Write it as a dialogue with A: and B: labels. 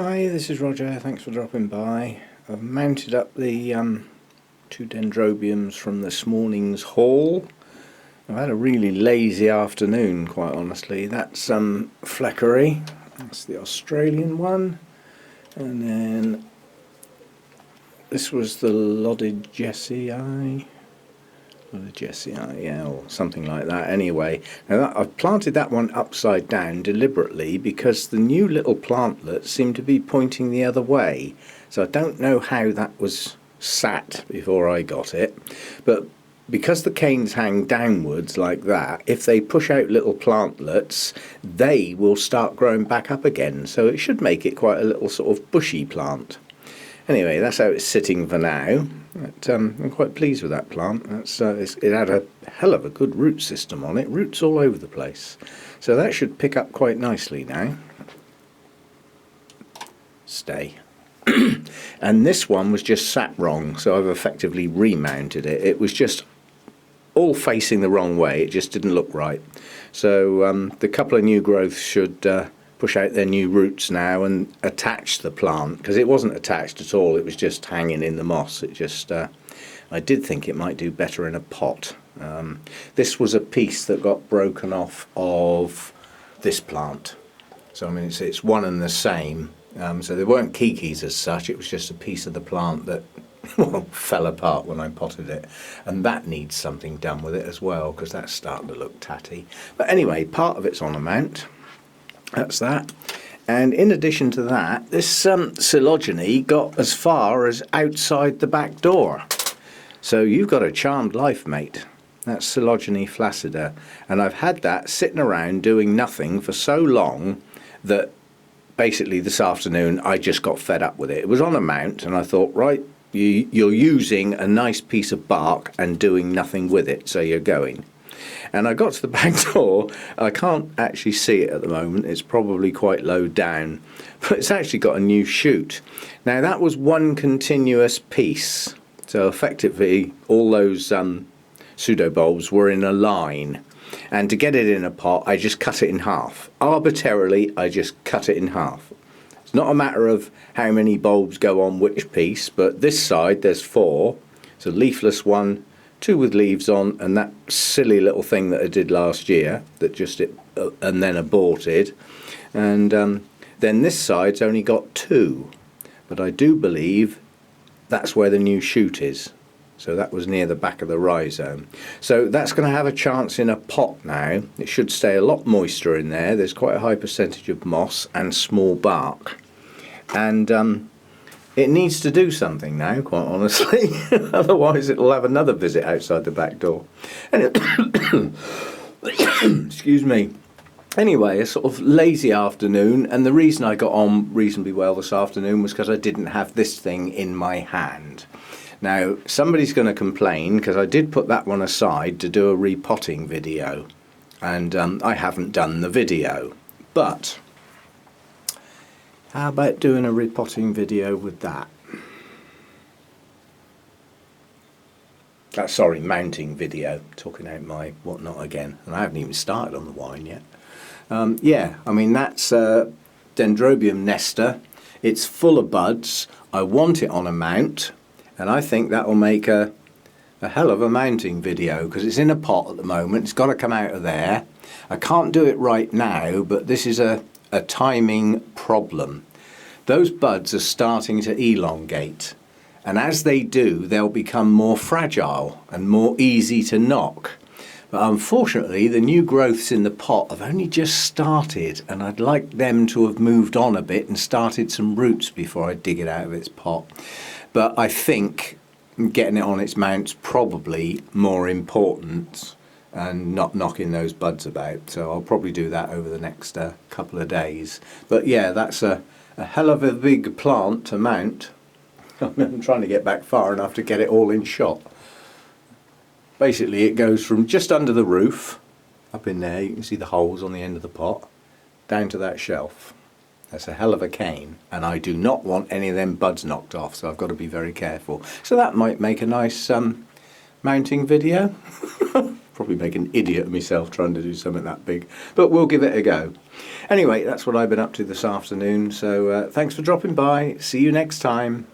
A: Hi, this is Roger, thanks for dropping by. I've mounted up the two dendrobiums from this morning's haul. I've had a really lazy afternoon, quite honestly. That's Fleckery, that's the Australian one, and then this was the Loddigessii, yeah, or something like that. Anyway, now I've planted that one upside down deliberately because the new little plantlets seem to be pointing the other way. So I don't know how that was sat before I got it, but because the canes hang downwards like that, if they push out little plantlets, they will start growing back up again. So it should make it quite a little sort of bushy plant. Anyway, that's how it's sitting for now. But, I'm quite pleased with that plant. It had a hell of a good root system on it, roots all over the place. So that should pick up quite nicely now. Stay. And this one was just sat wrong, so I've effectively remounted it. It was just all facing the wrong way, it just didn't look right. So the couple of new growths should push out their new roots now and attach the plant, because it wasn't attached at all, it was just hanging in the moss. It just I did think it might do better in a pot. This was a piece that got broken off of this plant, so I mean it's one and the same. So they weren't kikis as such, it was just a piece of the plant that well, fell apart when I potted it, and that needs something done with it as well, because that's starting to look tatty. But anyway, part of it's on a mount. That's that. And in addition to that, this coelogeny got as far as outside the back door. So you've got a charmed life, mate. That's coelogeny flaccida. And I've had that sitting around doing nothing for so long that basically this afternoon I just got fed up with it. It was on a mount and I thought, right, you're using a nice piece of bark and doing nothing with it, so you're going. And I got to the back door. I can't actually see it at the moment, it's probably quite low down, but it's actually got a new shoot. Now that was one continuous piece, so effectively all those pseudobulbs were in a line, and to get it in a pot I just cut it in half. Arbitrarily I just cut it in half. It's not a matter of how many bulbs go on which piece, but this side there's 4, it's a leafless one, 2 with leaves on, and that silly little thing that I did last year that just and then aborted, and then this side's only got 2, but I do believe that's where the new shoot is, so that was near the back of the rhizome. So that's going to have a chance in a pot now. It should stay a lot moister in there. There's quite a high percentage of moss and small bark, and it needs to do something now, quite honestly. Otherwise it'll have another visit outside the back door. And excuse me. Anyway, a sort of lazy afternoon, and the reason I got on reasonably well this afternoon was because I didn't have this thing in my hand. Now, somebody's going to complain because I did put that one aside to do a repotting video, and I haven't done the video. But how about doing a repotting video with that? Sorry, mounting video. Talking out my whatnot again. And I haven't even started on the wine yet. Yeah, I mean that's a Dendrobium nester. It's full of buds. I want it on a mount. And I think that will make a hell of a mounting video, because it's in a pot at the moment. It's got to come out of there. I can't do it right now, but this is a timing problem. Those buds are starting to elongate, and as they do they'll become more fragile and more easy to knock. But unfortunately the new growths in the pot have only just started, and I'd like them to have moved on a bit and started some roots before I dig it out of its pot. But I think getting it on its mount's probably more important and not knocking those buds about, so I'll probably do that over the next couple of days. But yeah, that's a hell of a big plant to mount. I'm trying to get back far enough to get it all in shot. Basically it goes from just under the roof, up in there, you can see the holes on the end of the pot, down to that shelf. That's a hell of a cane, and I do not want any of them buds knocked off, so I've got to be very careful. So that might make a nice mounting video. Probably make an idiot of myself trying to do something that big, but we'll give it a go. Anyway, that's what I've been up to this afternoon, so thanks for dropping by. See you next time.